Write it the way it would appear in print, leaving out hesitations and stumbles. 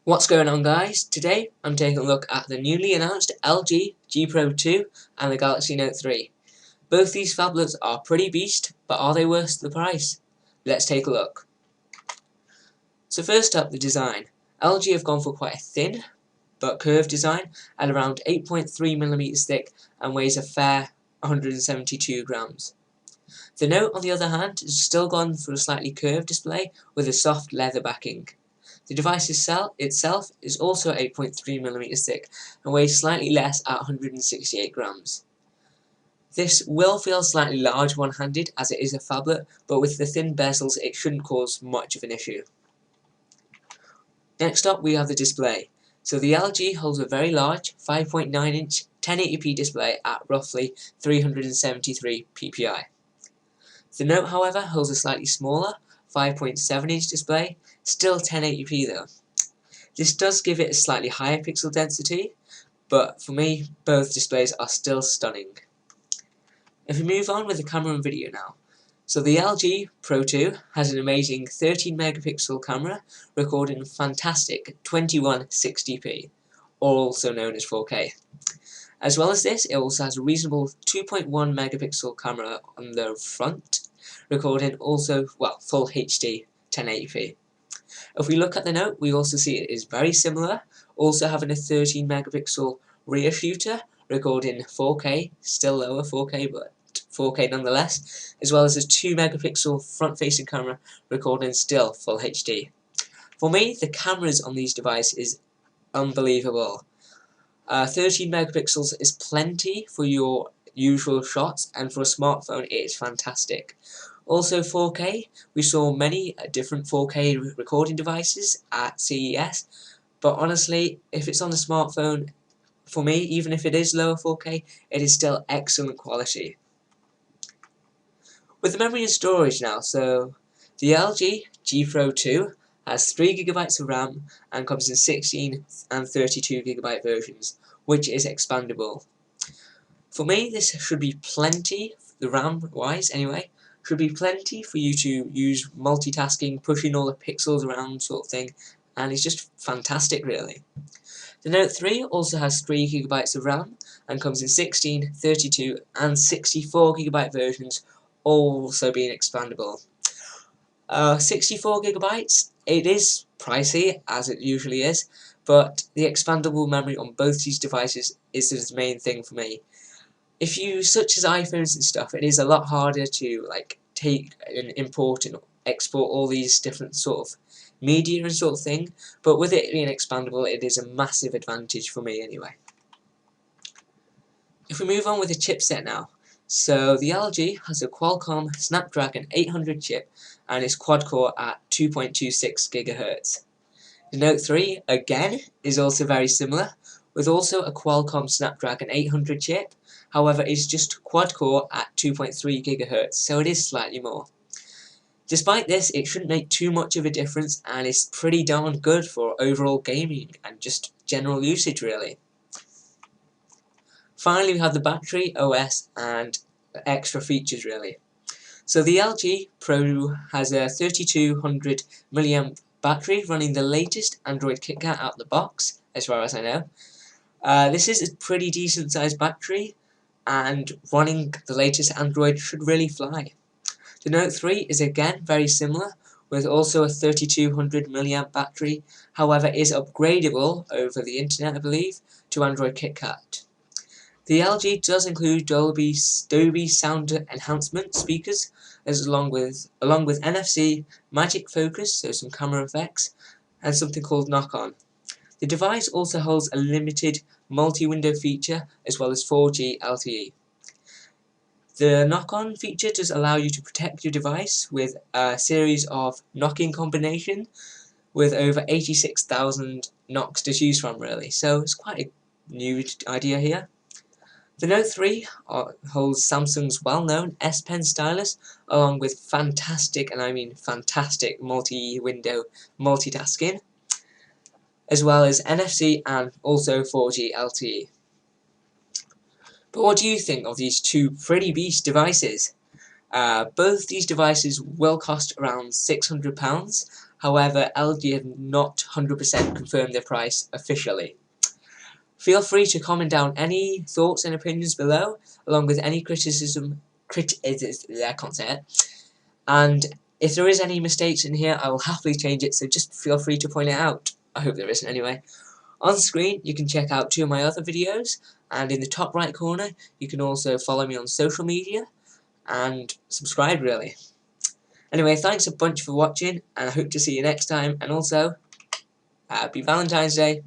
What's going on, guys? Today I'm taking a look at the newly announced LG G Pro 2 and the Galaxy Note 3. Both these phablets are pretty beast, but are they worth the price? Let's take a look. So first up, the design. LG have gone for quite a thin but curved design at around 8.3mm thick and weighs a fair 172 grams. The Note, on the other hand, has still gone for a slightly curved display with a soft leather backing. The device itself is also 8.3mm thick and weighs slightly less at 168 grams. This will feel slightly large one-handed as it is a phablet, but with the thin bezels it shouldn't cause much of an issue. Next up we have the display. So the LG holds a very large 5.9-inch 1080p display at roughly 373 ppi. The Note, however, holds a slightly smaller 5.7-inch display, still 1080p though. This does give it a slightly higher pixel density, but for me, both displays are still stunning. If we move on with the camera and video now. So the LG Pro 2 has an amazing 13 megapixel camera recording fantastic 2160p, also known as 4K. As well as this, it also has a reasonable 2.1 megapixel camera on the front, recording also, full HD 1080p. If we look at the Note, we also see it is very similar, also having a 13 megapixel rear shooter, recording 4K, still lower 4K, but 4K nonetheless, as well as a 2 megapixel front facing camera, recording still full HD. For me, the cameras on these devices is unbelievable. 13 megapixels is plenty for your usual shots, and for a smartphone it is fantastic. Also 4K, we saw many different 4K recording devices at CES, but honestly, if it's on a smartphone, for me, even if it is lower 4K, it is still excellent quality. With the memory and storage now, so the LG G Pro 2 has 3GB of RAM and comes in 16 and 32GB versions, which is expandable. For me, this should be plenty, the RAM wise anyway, should be plenty for you to use multitasking, pushing all the pixels around sort of thing, and it's just fantastic really. The Note 3 also has 3GB of RAM and comes in 16, 32 and 64GB versions, also being expandable. 64GB, it is pricey, as it usually is, but the expandable memory on both these devices is the main thing for me. If you, such as iPhones and stuff, it is a lot harder to take and import and export all these different sort of media and sort of thing, but with it being expandable, it is a massive advantage for me anyway. If we move on with the chipset now, so the LG has a Qualcomm Snapdragon 800 chip and is quad-core at 2.26 GHz. The Note 3, again, is also very similar, with also a Qualcomm Snapdragon 800 chip, however it's just quad-core at 2.3 GHz, so it is slightly more. Despite this, it shouldn't make too much of a difference and is pretty darn good for overall gaming and just general usage really. Finally, we have the battery, OS, and extra features really. So the LG Pro has a 3200 mAh battery running the latest Android KitKat out the box, as far as I know. This is a pretty decent sized battery, and running the latest Android should really fly. The Note 3 is again very similar, with also a 3200 mAh battery, however is upgradable over the internet I believe, to Android KitKat. The LG does include Dolby sound enhancement speakers, along with NFC, Magic Focus, so some camera effects, and something called Knock-On. The device also holds a limited multi-window feature as well as 4G LTE. The Knock-On feature does allow you to protect your device with a series of knocking combination with over 86,000 knocks to choose from really, so it's quite a new idea here. The Note 3 holds Samsung's well-known S Pen stylus, along with fantastic, and I mean fantastic, multi-window multitasking, as well as NFC and also 4G LTE. But what do you think of these two pretty beast devices? Both these devices will cost around £600, However, LG have not 100% confirmed their price officially. Feel free to comment down any thoughts and opinions below, along with any criticism, I can't say it. And if there is any mistakes in here, I will happily change it, so just feel free to point it out. I hope there isn't anyway. On screen, you can check out 2 of my other videos, and in the top right corner, you can also follow me on social media, and subscribe really. Anyway, thanks a bunch for watching, and I hope to see you next time, and also, Happy Valentine's Day!